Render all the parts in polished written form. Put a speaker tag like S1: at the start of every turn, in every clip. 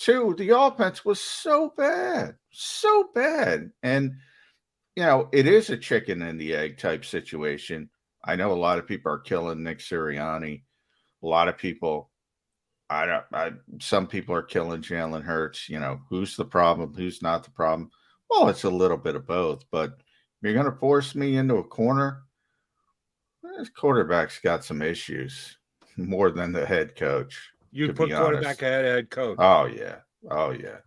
S1: too, the offense was so bad, so bad. And, it is a chicken and the egg type situation. I know a lot of people are killing Nick Sirianni. A lot of people, some people are killing Jalen Hurts. Who's the problem? Who's not the problem? Well, it's a little bit of both, but you're going to force me into a corner. This quarterback's got some issues more than the head coach.
S2: You put quarterback ahead of head coach.
S1: Oh, yeah. Oh, yeah.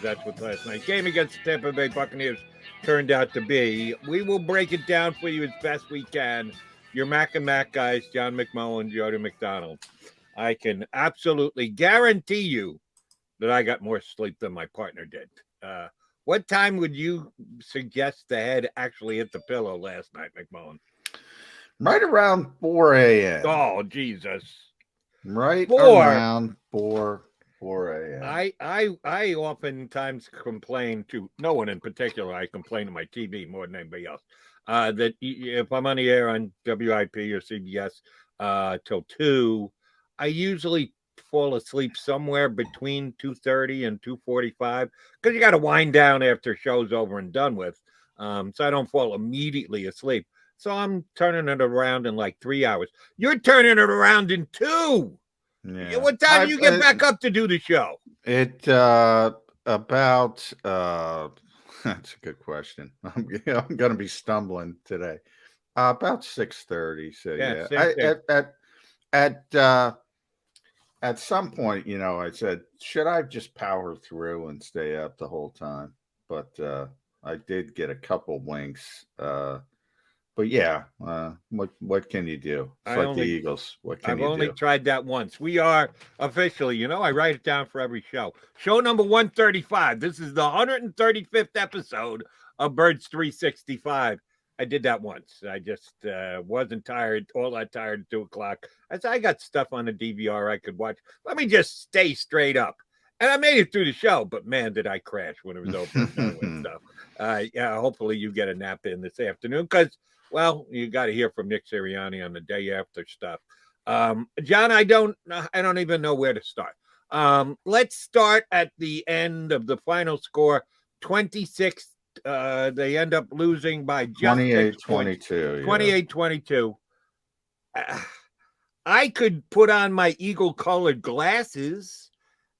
S2: That's what last night's game against the Tampa Bay Buccaneers turned out to be. We will break it down for you as best we can. Your Mac and Mac guys, John McMullen and Jody McDonald. I can absolutely guarantee you that I got more sleep than my partner did. What time would you suggest the head actually hit the pillow last night, McMullen?
S1: Right around 4 a.m.
S2: Oh, Jesus.
S1: Right around 4 a.m.
S2: I oftentimes complain to no one in particular. I complain to my TV more than anybody else. That if I'm on the air on WIP or CBS till 2, I usually fall asleep somewhere between 2:30 and 2:45 because you got to wind down after show's over and done with. So I don't fall immediately asleep. So I'm turning it around in like 3 hours. You're turning it around in 2. Yeah. What time do you get back up to do the show?
S1: About that's a good question. I'm going to be stumbling today. About 6:30. So yeah. At some point, I said, should I just power through and stay up the whole time? But I did get a couple winks. But yeah, what can you do? It's like the Eagles. What can you do?
S2: I've only tried that once. We are officially, I write it down for every show. Show number 135. This is the 135th episode of Birds 365. I did that once. I just wasn't tired, all that tired at 2 o'clock. I said, I got stuff on the DVR I could watch. Let me just stay straight up. And I made it through the show, but man, did I crash when it was over and done with stuff. Yeah, hopefully you get a nap in this afternoon because, well, you got to hear from Nick Sirianni on the day after stuff. John, I don't even know where to start. Let's start at the end of the final score, 26. They end up losing by just
S1: 28-22.
S2: 28-22. I could put on my eagle-colored glasses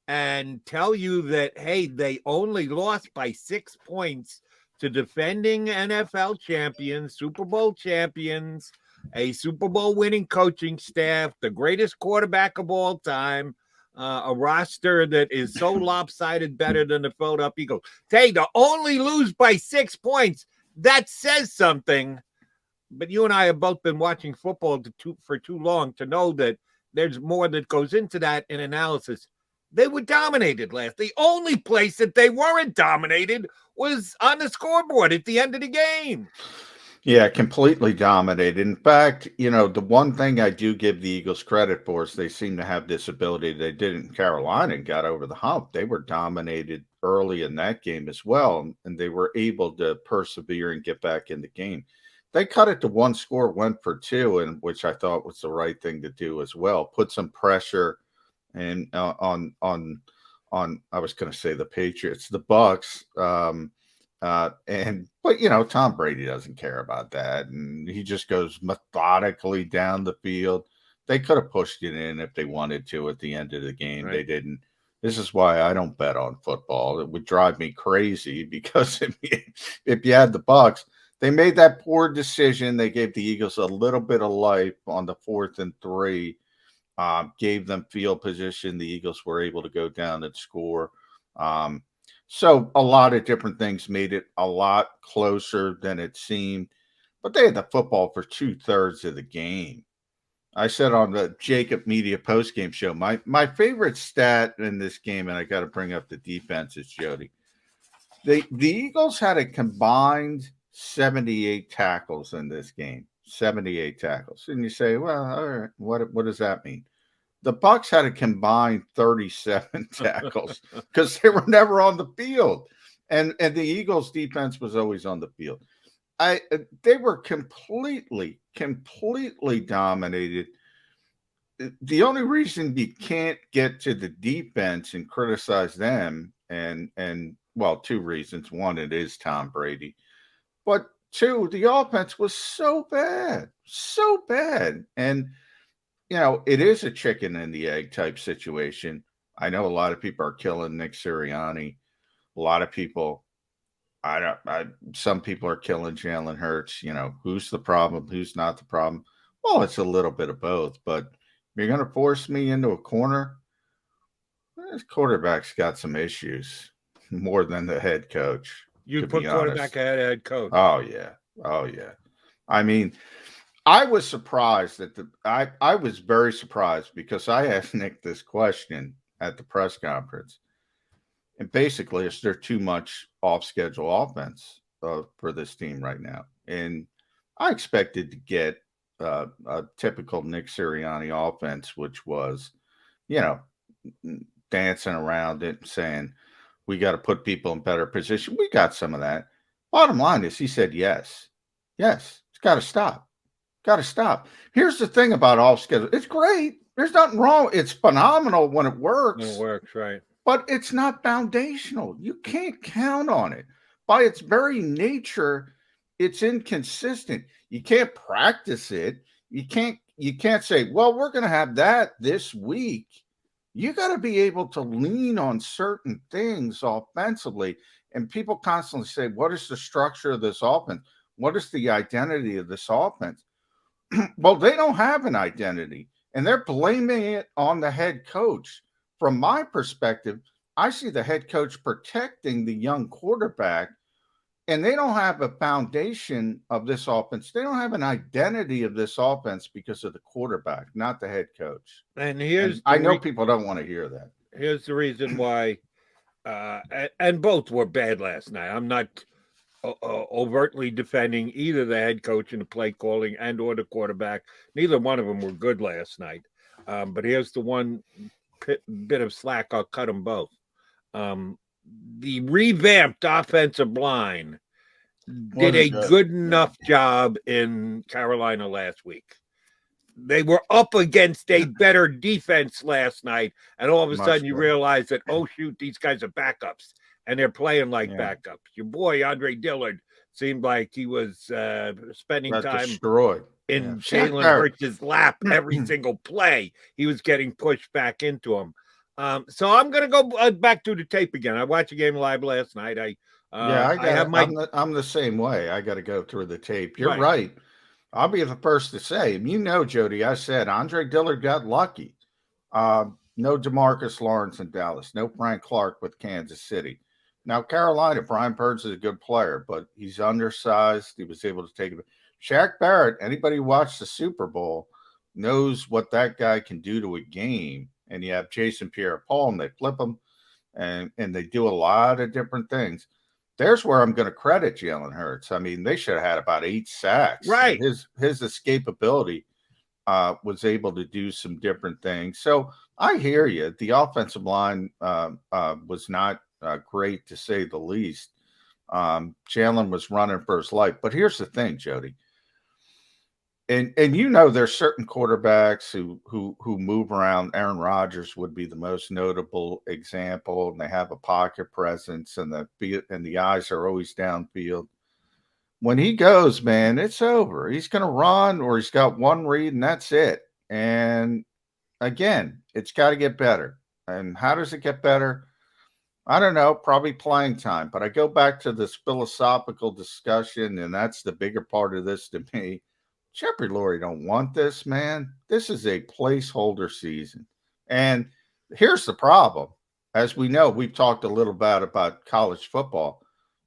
S2: and tell you that, hey, they only lost by 6 points to defending NFL champions, Super Bowl champions, a Super Bowl winning coaching staff, the greatest quarterback of all time, a roster that is so lopsided better than the Philadelphia Eagles. Hey, to only lose by 6 points, that says something. But you and I have both been watching football for too long to know that there's more that goes into that in analysis. They were dominated last. The only place that they weren't dominated was on the scoreboard at the end of the game.
S1: Yeah, completely dominated. In fact, the one thing I do give the Eagles credit for is they seem to have this ability they did in Carolina and got over the hump. They were dominated early in that game as well, and they were able to persevere and get back in the game. They cut it to 1 score, went for 2, and which I thought was the right thing to do as well. Put some pressure and on I was going to say the Patriots, the Bucs, but Tom Brady doesn't care about that, and he just goes methodically down the field. They could have pushed it in if they wanted to at the end of the game. Right. They didn't. This is why I don't bet on football. It would drive me crazy because if you had the Bucs, they made that poor decision. They gave the Eagles a little bit of life on the 4th and 3. Gave them field position. The Eagles were able to go down and score. So a lot of different things made it a lot closer than it seemed. But they had the football for 2/3 of the game. I said on the JAKIB Media postgame show, my favorite stat in this game, and I got to bring up the defenses, Jody. The Eagles had a combined 78 tackles in this game. 78 tackles. And you say, well, all right, what does that mean? The Bucs had a combined 37 tackles because they were never on the field. And the Eagles defense was always on the field. They were completely dominated. The only reason you can't get to the defense and criticize them, and well, two reasons. One, it is Tom Brady, but two, the offense was so bad, so bad. And it is a chicken and the egg type situation. I know a lot of people are killing Nick Sirianni. A lot of people, some people are killing Jalen Hurts. Who's the problem? Who's not the problem? Well, it's a little bit of both, but you're going to force me into a corner. This quarterback's got some issues more than the head coach.
S2: You put quarterback ahead of head coach.
S1: Oh yeah. I mean, I was surprised that I was very surprised because I asked Nick this question at the press conference, and basically, is there too much off-schedule offense for this team right now? And I expected to get a typical Nick Sirianni offense, which was, dancing around it and saying, we got to put people in better position. We got some of that. Bottom line is he said yes. Yes, it's got to stop. Got to stop. Here's the thing about off schedule. It's great. There's nothing wrong. It's phenomenal when it works.
S2: It works, right.
S1: But it's not foundational. You can't count on it. By its very nature, it's inconsistent. You can't practice it. You can't say, well, we're going to have that this week. You got to be able to lean on certain things offensively. And people constantly say, what is the structure of this offense? What is the identity of this offense? Well, they don't have an identity, and they're blaming it on the head coach. From my perspective, I see the head coach protecting the young quarterback, and they don't have a foundation of this offense. They don't have an identity of this offense because of the quarterback, not the head coach.
S2: And
S1: I know people don't want to hear that.
S2: Here's the reason why, and both were bad last night. I'm not overtly defending either the head coach and the play calling and or the quarterback. Neither one of them were good last night. But here's the one bit of slack. I'll cut them both. The revamped offensive line did a good enough job in Carolina last week. They were up against a better defense last night, and all of a sudden you realize that, oh, shoot, these guys are backups, and they're playing like backups. Your boy, Andre Dillard, seemed like he was spending time in Jalen Hurts' lap every single play. He was getting pushed back into him. So I'm going to go back to the tape again. I watched the game live last night.
S1: I'm the same way. I got to go through the tape. You're right. I'll be the first to say, Jody, I said Andre Dillard got lucky. No DeMarcus Lawrence in Dallas. No Frank Clark with Kansas City. Now, Carolina, Brian Burns is a good player, but he's undersized. He was able to take it. Shaq Barrett, anybody who watched the Super Bowl knows what that guy can do to a game. And you have Jason Pierre-Paul, and they flip him, and they do a lot of different things. There's where I'm going to credit Jalen Hurts. I mean, they should have had about 8 sacks.
S2: Right.
S1: His escapability was able to do some different things. So I hear you. The offensive line was not great, to say the least. Jalen was running for his life. But here's the thing, Jody. And there's certain quarterbacks who move around. Aaron Rodgers would be the most notable example, and they have a pocket presence, and the eyes are always downfield. When he goes, man, it's over. He's going to run, or he's got one read, and that's it. And again, it's got to get better. And how does it get better? I don't know, probably playing time. But I go back to this philosophical discussion, and that's the bigger part of this to me. Jeffrey Lurie don't want this, man. This is a placeholder season. And here's the problem. As we know, we've talked a little bit about college football.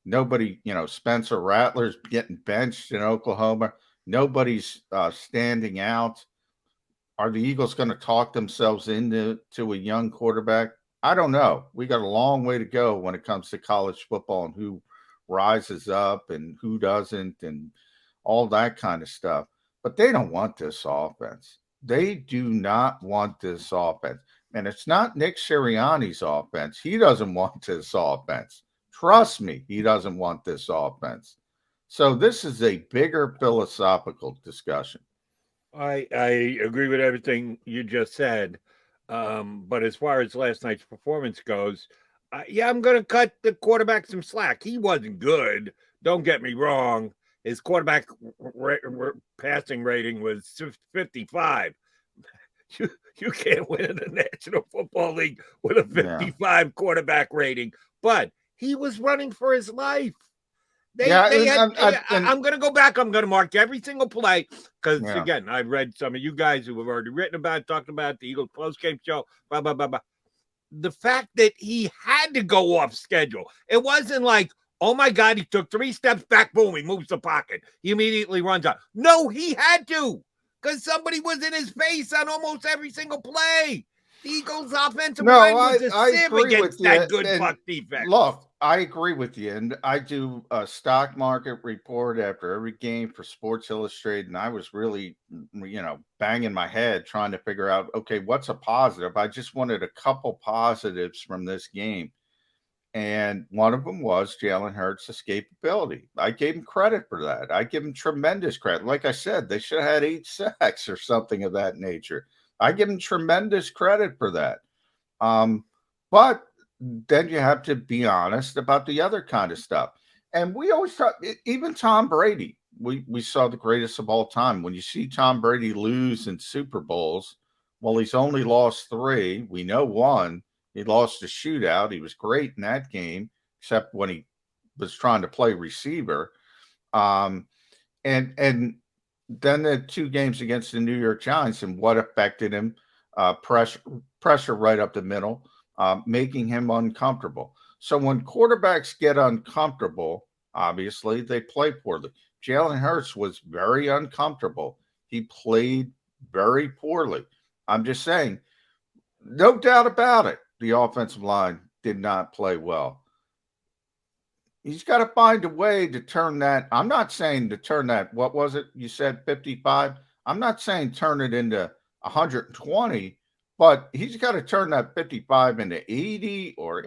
S1: Nobody, Spencer Rattler's getting benched in Oklahoma. Nobody's standing out. Are the Eagles going to talk themselves into a young quarterback? I don't know. We got a long way to go when it comes to college football and who rises up and who doesn't and all that kind of stuff. But they don't want this offense. They do not want this offense. And it's not Nick Sirianni's offense. He doesn't want this offense. Trust me, he doesn't want this offense. So this is a bigger philosophical discussion.
S2: I agree with everything you just said. But as far as last night's performance goes, yeah, I'm going to cut the quarterback some slack. He wasn't good. Don't get me wrong. His quarterback passing rating was 55. You can't win in the National Football League with a 55 quarterback rating. But he was running for his life. I'm going to go back. I'm going to mark every single play because, again, I've read some of you guys who have already written about it, talked about it, the Eagles post-game show, blah, blah, blah, blah. The fact that he had to go off schedule. It wasn't like, oh, my God, he took 3 steps back, boom, he moves the pocket. He immediately runs out. No, he had to because somebody was in his face on almost every single play. The Eagles' offensive line was a sieve against that good Bucs defense.
S1: Look, I agree with you. And I do a stock market report after every game for Sports Illustrated. And I was really, banging my head trying to figure out, okay, what's a positive? I just wanted a couple positives from this game. And one of them was Jalen Hurts' escapability. I gave him credit for that. I give him tremendous credit. Like I said, they should have had 8 sacks or something of that nature. I give him tremendous credit for that. But then you have to be honest about the other kind of stuff. And we always talk, even Tom Brady, we saw the greatest of all time. When you see Tom Brady lose in Super Bowls, well, he's only lost 3. We know 1. He lost a shootout. He was great in that game, except when he was trying to play receiver. And then the 2 games against the New York Giants and what affected him, pressure right up the middle, making him uncomfortable. So when quarterbacks get uncomfortable, obviously they play poorly. Jalen Hurts was very uncomfortable. He played very poorly. I'm just saying, no doubt about it, the offensive line did not play well. He's got to find a way to turn that. I'm not saying to turn that. What was it? You said 55. I'm not saying turn it into 120, but he's got to turn that 55 into 80 or,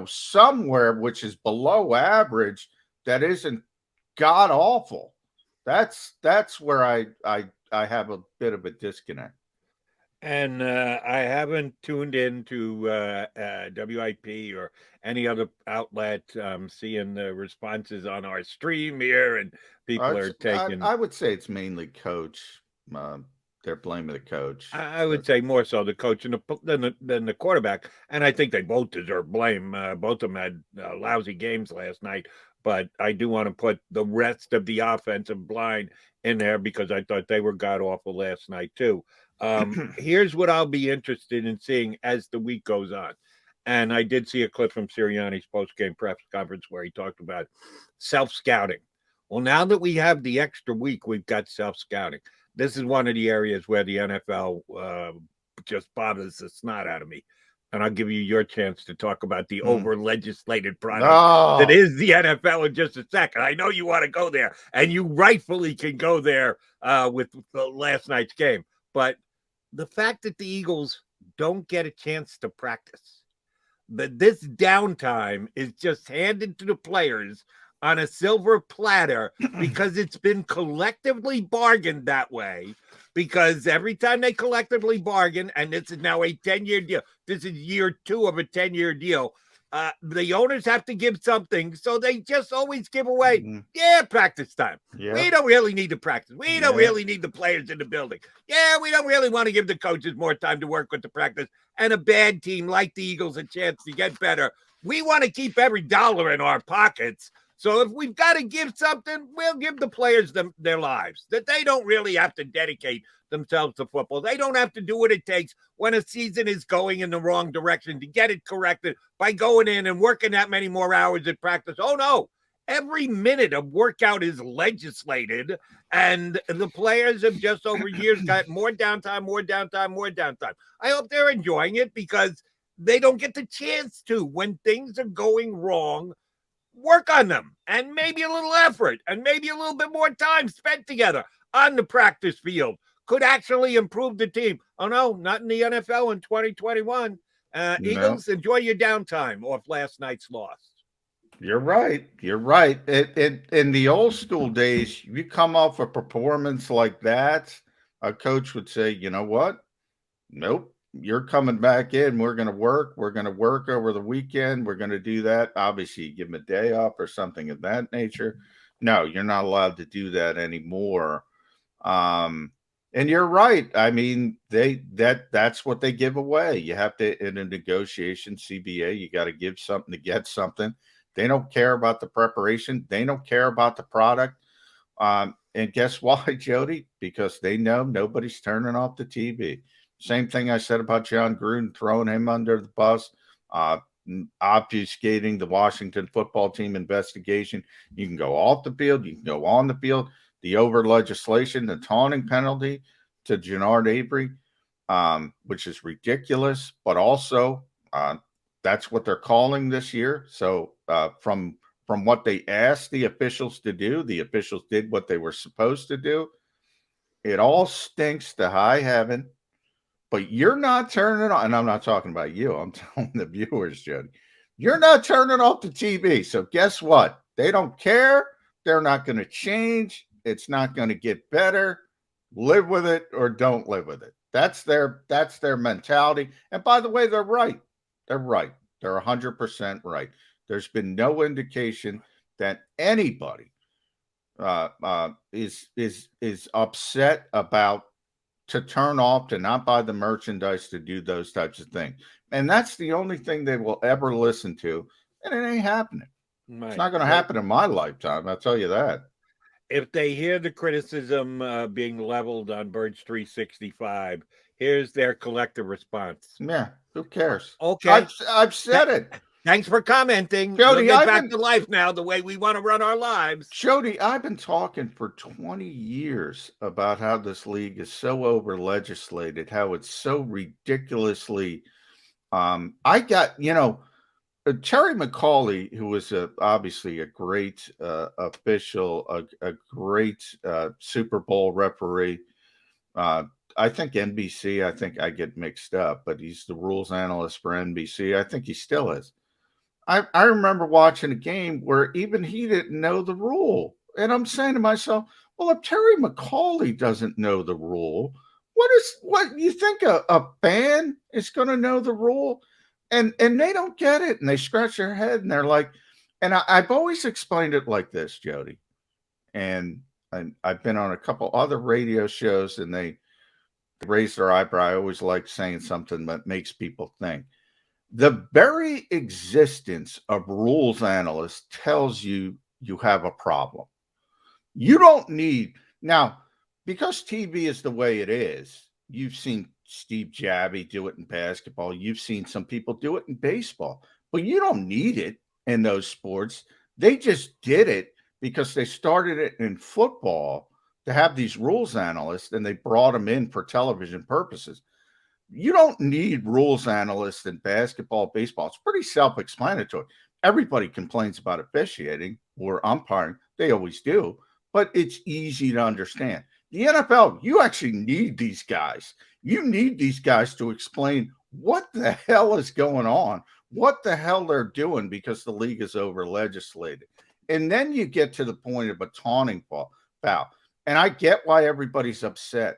S1: somewhere which is below average that isn't god awful. That's where I have a bit of a disconnect.
S2: And I haven't tuned into WIP or any other outlet, seeing the responses on our stream here, and people are taking.
S1: I would say it's mainly coach. They're blaming the coach.
S2: I would say more so the coach than the quarterback, and I think they both deserve blame. Both of them had lousy games last night, but I do want to put the rest of the offensive line in there because I thought they were god awful last night too. Here's what I'll be interested in seeing as the week goes on. And I did see a clip from Sirianni's post-game press conference where he talked about self-scouting. Well, now that we have the extra week, we've got self-scouting. This is one of the areas where the NFL just bothers the snot out of me. And I'll give you your chance to talk about the over-legislated product that is the NFL in just a second. I know you want to go there, and you rightfully can go there with the last night's game. But the fact that the Eagles don't get a chance to practice, that this downtime is just handed to the players on a silver platter because it's been collectively bargained that way, because every time they collectively bargain, and this is now a 10-year deal, this is year 2 of a 10-year deal, the owners have to give something, so they just always give away, practice time. Yeah. We don't really need to practice. We don't really need the players in the building. Yeah, we don't really want to give the coaches more time to work with the practice, and a bad team like the Eagles a chance to get better. We want to keep every dollar in our pockets. So if we've got to give something, we'll give the players their lives, that they don't really have to dedicate themselves to football. They don't have to do what it takes when a season is going in the wrong direction to get it corrected by going in and working that many more hours at practice. Oh, no. Every minute of workout is legislated, and the players have just over years got more downtime. I hope they're enjoying it because they don't get the chance to when things are going wrong. Work on them, and maybe a little effort and maybe a little bit more time spent together on the practice field could actually improve the team. Oh, no, not in the NFL in 2021. Eagles, enjoy your downtime off last night's loss.
S1: You're right. You're right. In the old school days, you come off a performance like that, a coach would say, you know what? Nope. You're coming back in. We're going to work. We're going to work over the weekend. We're going to do that. Obviously, give them a day off or something of that nature. No, you're not allowed to do that anymore. Um, and you're right. I mean, that's what they give away. You have to, in a negotiation, CBA, you got to give something to get something. They don't care about the preparation. They don't care about the product. And guess why, Jody? Because they know nobody's turning off the TV. Same thing I said about John Gruden, throwing him under the bus, uh, obfuscating the Washington football team investigation. You can go off the field, you can go on the field. The over legislation, the taunting penalty to Jannard Avery, which is ridiculous, but also that's what they're calling this year. So from what they asked the officials to do, the officials did what they were supposed to do. It all stinks to high heaven, but you're not turning on. And I'm not talking about you. I'm telling the viewers, Jody. You're not turning off the TV. So guess what? They don't care. They're not going to change. It's not going to get better. Live with it or don't live with it. That's their mentality. And by the way, they're right. They're right. They're 100% right. There's been no indication that anybody is upset about to turn off, to not buy the merchandise, to do those types of things. And that's the only thing they will ever listen to. And it ain't happening. Right. It's not going to happen in my lifetime. I'll tell you that.
S2: If they hear the criticism being leveled on Birds 365, here's their collective response.
S1: Yeah, who cares?
S2: Okay.
S1: I've said it.
S2: Thanks for commenting.
S1: Jody,
S2: we'll get back to life now the way we want to run our lives.
S1: Jody, I've been talking for 20 years about how this league is so over legislated, how it's so ridiculously I got, Terry McCauley, who was obviously a great official, a great Super Bowl referee. I think NBC, I think I get mixed up, but he's the rules analyst for NBC. I think he still is. I remember watching a game where even he didn't know the rule. And I'm saying to myself, well, if Terry McCauley doesn't know the rule, what you think a fan is going to know the rule? And they don't get it, and they scratch their head, and they're like, and I've always explained it like this, Jody. And I've been on a couple other radio shows, and they raise their eyebrow. I always like saying something that makes people think. The very existence of rules analysts tells you have a problem. You don't need now, because TV is the way it is. You've seen Steve Jabby do it in basketball. You've seen some people do it in baseball, but you don't need it in those sports. They just did it because they started it in football to have these rules analysts, and they brought them in for television purposes. You don't need rules analysts in basketball, baseball. It's pretty self-explanatory. Everybody complains about officiating or umpiring. They always do, but it's easy to understand. The NFL, you actually need these guys. You need these guys to explain what the hell is going on, what the hell they're doing, because the league is over legislated. And then you get to the point of a taunting foul. And I get why everybody's upset.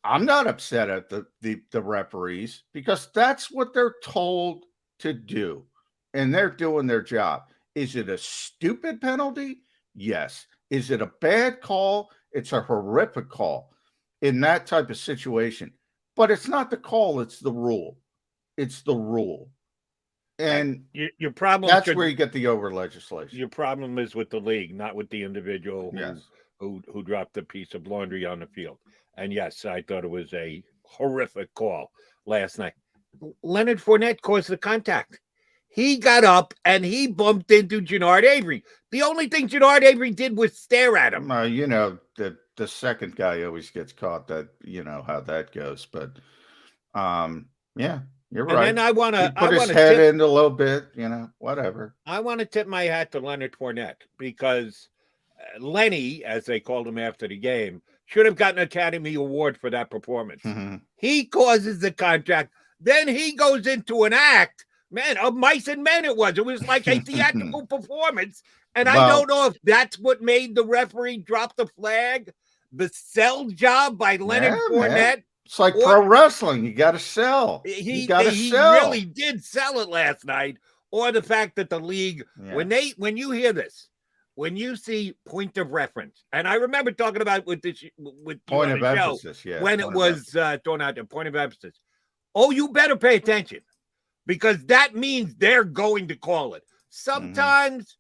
S1: I'm not upset at the referees, because that's what they're told to do, and they're doing their job. Is it a stupid penalty? Yes. Is it a bad call? It's a horrific call in that type of situation. But it's not the call, it's the rule. It's the rule. And
S2: your problem,
S1: that's where you get the over legislation.
S2: Your problem is with the league, not with the individual who dropped a piece of laundry on the field. And yes, I thought it was a horrific call last night. Leonard Fournette caused the contact. He got up and he bumped into Jannard Avery. The only thing Jannard Avery did was stare at him.
S1: The second guy always gets caught. That how that goes. But yeah, you're right.
S2: And then I want to
S1: put his head in a little bit. Whatever.
S2: I want to tip my hat to Leonard Fournette, because Lenny, as they called him after the game, should have gotten an Academy Award for that performance. Mm-hmm. He causes the contact. Then he goes into an act Man, of mice and men it was. It was like a theatrical performance. And I
S1: Well,
S2: don't know if that's what made the referee drop the flag. The sell job by Leonard
S1: yeah, man.
S2: Fournette.
S1: It's like
S2: Or
S1: pro wrestling. You got to sell. You got to
S2: he
S1: sell.
S2: really did sell it last night. Or the fact that the league,
S1: Yeah.
S2: when you hear this, when you see point of reference, and I remember talking about with
S1: Point
S2: you
S1: of
S2: on the show
S1: emphasis, yeah.
S2: when it was thrown out there, point of emphasis. Oh, you better pay attention, because that means they're going to call it. Sometimes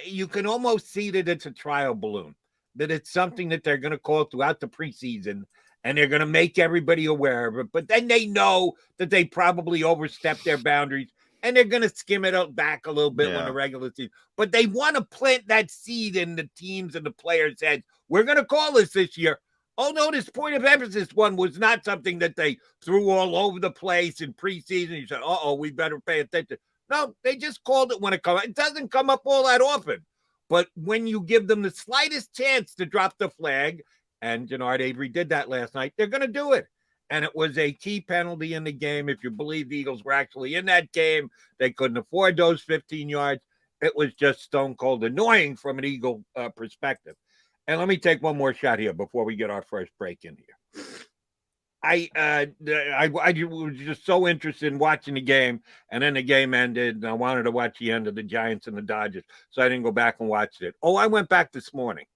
S2: you can almost see that it's a trial balloon, that it's something that they're going to call throughout the preseason, and they're going to make everybody aware of it. But then they know that they probably overstepped their boundaries, and they're going to skim it up back a little bit when the regular season. But they want to plant that seed in the teams and the players' heads. We're going to call this year. Oh, no, this point of emphasis one was not something that they threw all over the place in preseason. You said, we better pay attention. No, they just called it when it comes. It doesn't come up all that often. But when you give them the slightest chance to drop the flag, and Jannard Avery did that last night, they're going to do it. And it was a key penalty in the game. If you believe the Eagles were actually in that game, they couldn't afford those 15 yards. It was just stone cold annoying from an Eagle perspective. And let me take one more shot here before we get our first break in here. I was just so interested in watching the game, and then the game ended, and I wanted to watch the end of the Giants and the Dodgers, so I didn't go back and watch it. Oh, I went back this morning,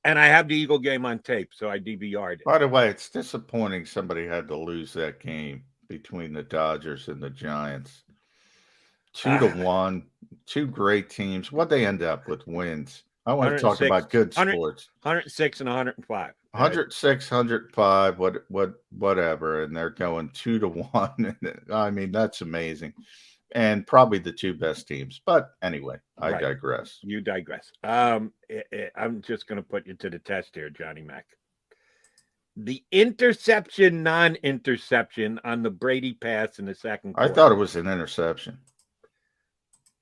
S2: and I have the Eagle game on tape, so I DVR'd it.
S1: By the way, it's disappointing somebody had to lose that game between the Dodgers and the Giants. 2-1, two great teams. What they end up with wins. I want to talk about good sports.
S2: 106 and 105.
S1: 106, 105, whatever, and they're going 2-1. I mean, that's amazing, and probably the two best teams. But anyway, I digress.
S2: You digress. I'm just going to put you to the test here, Johnny Mac. The interception, non-interception on the Brady pass in the second quarter.
S1: I thought it was an interception.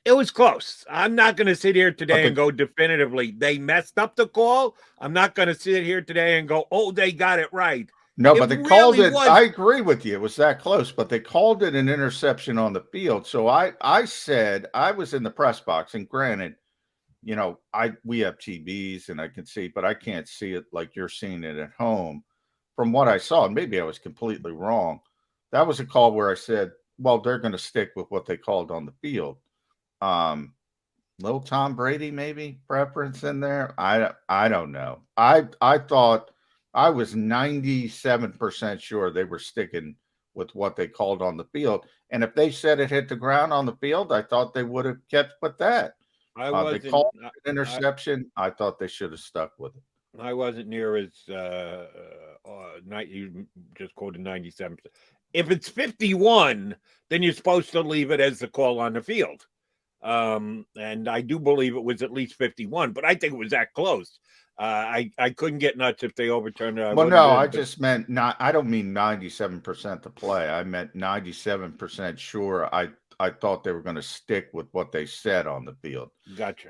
S2: It was close. I'm not going to sit here today and go definitively they messed up the call. I'm not going to sit here today and go, oh, they got it right.
S1: No, but they called it. I agree with you. It was that close, but they called it an interception on the field. So I said, I was in the press box, and granted, we have TVs and I can see, but I can't see it like you're seeing it at home. From what I saw, and maybe I was completely wrong, that was a call where I said, well, they're going to stick with what they called on the field. Little Tom Brady maybe preference in there. I don't know. I thought I was 97% sure they were sticking with what they called on the field. And if they said it hit the ground on the field, I thought they would have kept with that. They called it an interception. I thought they should have stuck with it.
S2: I wasn't near as you just quoted 97%. If it's 51, then you're supposed to leave it as the call on the field. And I do believe it was at least 51, but I think it was that close. I couldn't get nuts if they overturned it.
S1: Well, no, I just meant I don't mean 97% to play. I meant 97% sure. I thought they were going to stick with what they said on the field.
S2: Gotcha.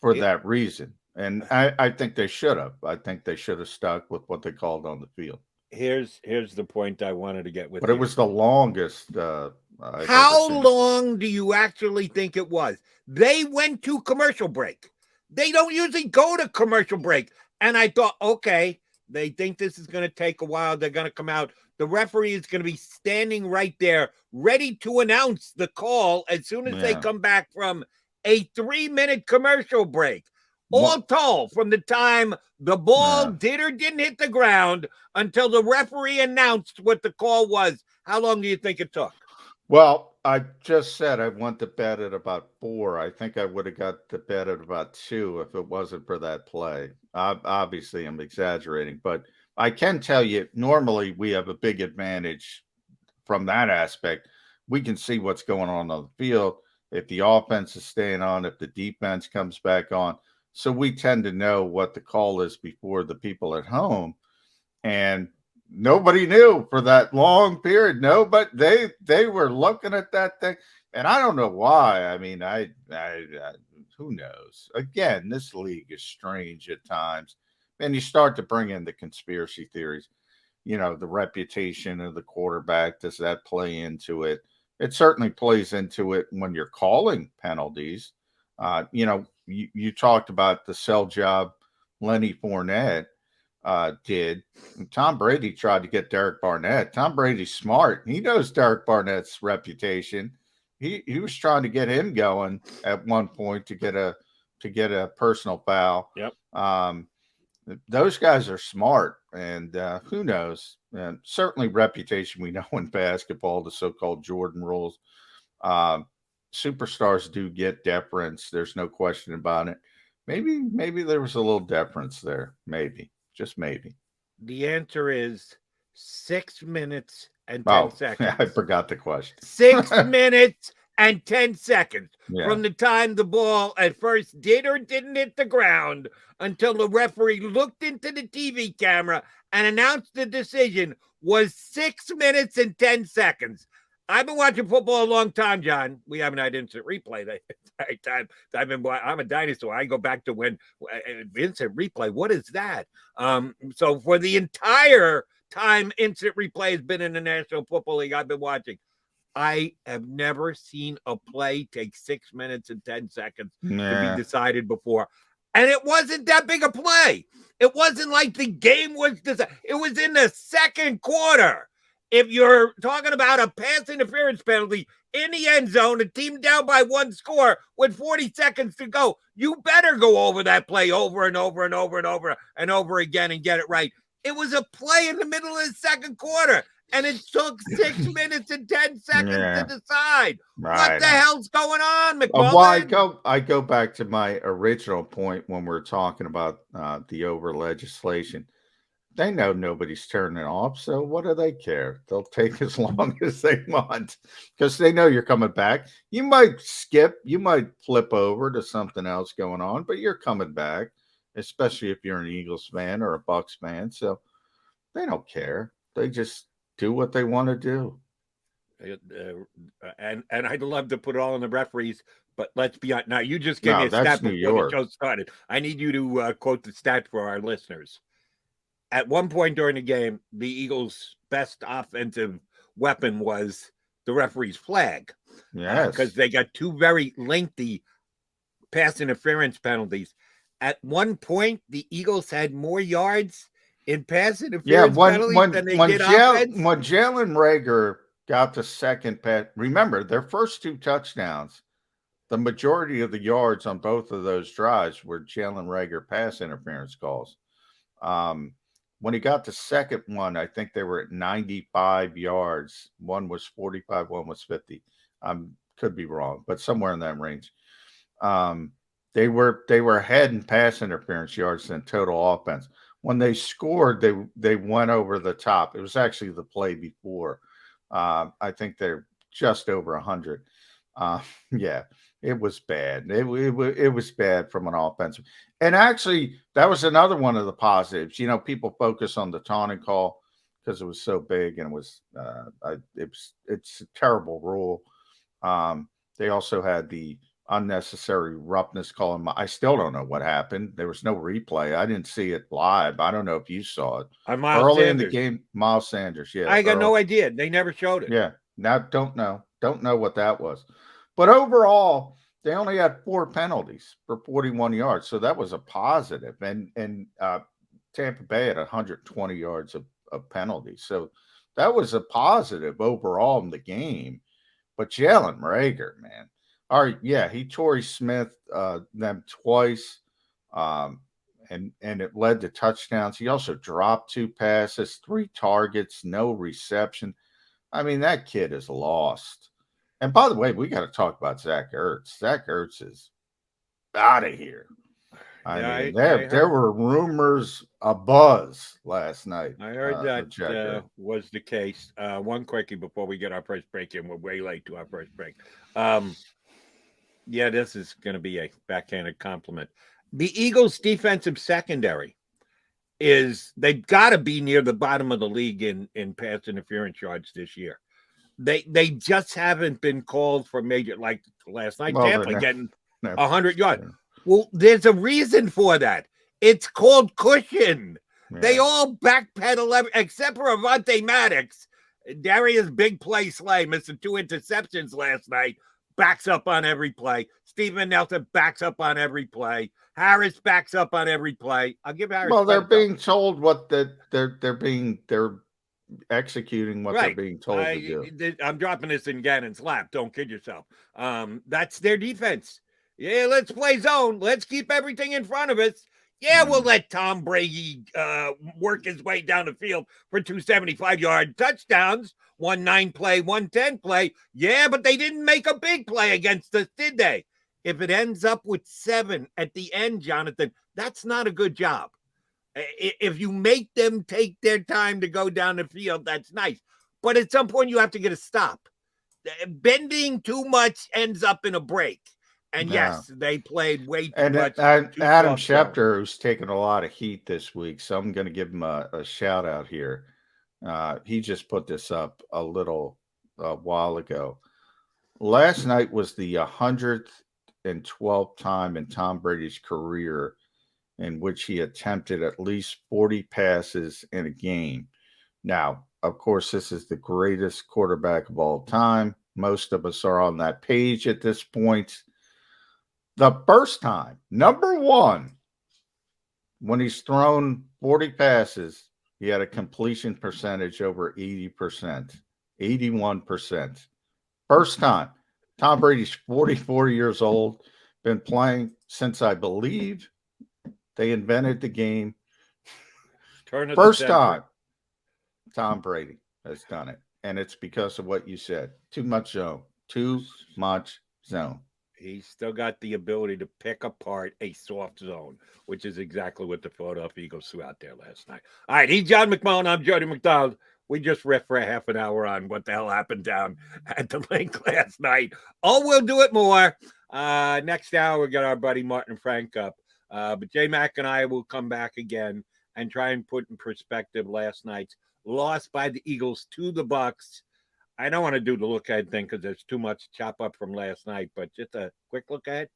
S1: For that reason. And I think they should have. I think they should have stuck with what they called on the field.
S2: Here's the point I wanted to get with.
S1: But it was the longest.
S2: How long do you actually think it was? They went to commercial break. They don't usually go to commercial break. And I thought, okay, they think this is going to take a while. They're going to come out. The referee is going to be standing right there, ready to announce the call as soon as they come back from a 3-minute commercial break. All told, from the time the ball did or didn't hit the ground until the referee announced what the call was. How long do you think it took?
S1: Well, I just said I went to bed at about 4. I think I would have got to bed at about 2 if it wasn't for that play. Obviously, I'm exaggerating, but I can tell you, normally we have a big advantage from that aspect. We can see what's going on the field, if the offense is staying on, if the defense comes back on. So we tend to know what the call is before the people at home. And nobody knew for that long period. No, but they were looking at that thing. And I don't know why. I mean, I who knows? Again, this league is strange at times. And you start to bring in the conspiracy theories. The reputation of the quarterback, does that play into it? it certainly plays into it when you're calling penalties. You talked about the sell job Lenny Fournette did. Tom Brady tried to get Derek Barnett. Tom Brady's smart. He knows Derek Barnett's reputation. He was trying to get him going at one point to get a personal foul.
S2: Yep.
S1: Those guys are smart, and who knows? Certainly, reputation. We know in basketball, the so-called Jordan rules. Superstars do get deference. There's no question about it. Maybe there was a little deference there. Maybe, just maybe.
S2: The answer is 6 minutes and 10 seconds.
S1: I forgot the question.
S2: 6 minutes and 10 seconds
S1: Yeah.
S2: from the time the ball at first did or didn't hit the ground until the referee looked into the TV camera and announced the decision was 6 minutes and 10 seconds. I've been watching football a long time, John. We haven't had instant replay. I'm a dinosaur. I go back to when instant replay. What is that? So for the entire time instant replay has been in the National Football League, I've been watching. I have never seen a play take 6 minutes and 10 seconds to be decided before. And it wasn't that big a play. It wasn't like the game was decided. It was in the second quarter. If you're talking about a pass interference penalty in the end zone, a team down by one score with 40 seconds to go, you better go over that play over and over and over and over and over again and get it right. It was a play in the middle of the second quarter, and it took 6 minutes and 10 seconds to decide. Right. What the hell's going on, McMullen?
S1: Well, I go back to my original point when we're talking about the over legislation. They know nobody's turning off, so what do they care? They'll take as long as they want because they know you're coming back. You might skip, you might flip over to something else going on, but you're coming back, especially if you're an Eagles fan or a Bucs fan. So they don't care. They just do what they want to do.
S2: And I'd love to put it all on the referees, but let's be honest. Now, you just gave me a stat before the show started. I need you to quote the stat for our listeners. At one point during the game, the Eagles' best offensive weapon was the referee's flag.
S1: Yes.
S2: Because they got two very lengthy pass interference penalties. At one point, the Eagles had more yards in pass interference penalties than they did offense.
S1: When Jalen Reagor got the second pass, remember, their first two touchdowns, the majority of the yards on both of those drives were Jalen Reagor pass interference calls. When he got the second one, I think they were at 95 yards. One was 45, one was 50. Could be wrong, but somewhere in that range. They were ahead in pass interference yards than total offense. When they scored, they went over the top. It was actually the play before. I think they're just over 100. Yeah, it was bad. It was bad from an offensive. And actually, that was another one of the positives. You know, people focus on the taunting call because it was so big and it's a terrible rule. They also had the unnecessary roughness call. I still don't know what happened. There was no replay. I didn't see it live. I don't know if you saw it. Early in the game, Miles Sanders. Yeah,
S2: I got no idea. They never showed it.
S1: Yeah, now don't know what that was. But overall, they only had 4 penalties for 41 yards, so that was a positive. And Tampa Bay had 120 yards of penalties, so that was a positive overall in the game. But Jalen Reagor, man, all right, yeah, he Torrey Smith them twice, and it led to touchdowns. He also dropped 2 passes, 3 targets, no reception. I mean, that kid is lost. And by the way, we got to talk about Zach Ertz. Zach Ertz is out of here. I mean, there were rumors abuzz last night.
S2: I heard that was the case. One quickie before we get our first break in. We're way late to our first break. Yeah, this is going to be a backhanded compliment. The Eagles' defensive secondary they've got to be near the bottom of the league in pass interference yards this year. They just haven't been called for major, like last night, Tampa getting 100 yards. Yeah. Well, there's a reason for that. It's called cushion. Yeah. They all backpedal except for Avante Maddox. Darius big play Slay missed 2 interceptions last night. Backs up on every play. Steven Nelson backs up on every play. Harris backs up on every play. I'll give Harris.
S1: Well, they're being told what they're executing what they're being told to do.
S2: I'm dropping this in Gannon's lap. Don't kid yourself. That's their defense. Yeah, let's play zone. Let's keep everything in front of us. Yeah, we'll let Tom Brady work his way down the field for 275-yard touchdowns, 1 9-play, 1 10-play. Yeah, but they didn't make a big play against us, did they? If it ends up with 7 at the end, Jonathan, that's not a good job. If you make them take their time to go down the field, that's nice. But at some point, you have to get a stop. Bending too much ends up in a break. And yes, they played way too much.
S1: Adam Schefter, who's taken a lot of heat this week, so I'm going to give him a shout out here. He just put this up a little while ago. Last night was the 112th time in Tom Brady's career in which he attempted at least 40 passes in a game. Now, of course, this is the greatest quarterback of all time. Most of us are on that page at this point. The first time, number 1, when he's thrown 40 passes, he had a completion percentage over 80%, 81%. First time. Tom Brady's 44 years old, been playing since, I believe, they invented the game. First time Tom Brady has done it. And it's because of what you said. Too much zone. Too much zone.
S2: He's still got the ability to pick apart a soft zone, which is exactly what the Philadelphia Eagles threw out there last night. All right, he's John McMullen. I'm Jody McDonald. We just riffed for a half an hour on what the hell happened down at the link last night. Oh, we'll do it more. Next hour, we'll get our buddy Martin Frank up. But J-Mac and I will come back again and try and put in perspective last night's loss by the Eagles to the Bucs. I don't want to do the look ahead thing because there's too much chop up from last night, but just a quick look ahead.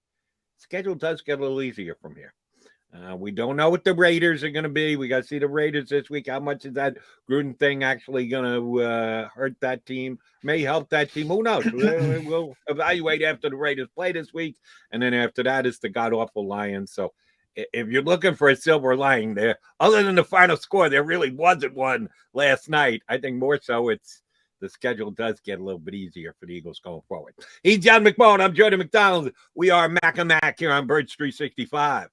S2: Schedule does get a little easier from here. We don't know what the Raiders are going to be. We got to see the Raiders this week. How much is that Gruden thing actually going to hurt that team? May help that team. Who knows? We'll evaluate after the Raiders play this week. And then after that is the god-awful Lions. So if you're looking for a silver lining there, other than the final score, there really wasn't one last night. I think more so it's the schedule does get a little bit easier for the Eagles going forward. He's John McMullen. I'm Jody McDonald. We are Mac and Mac here on Birds 365.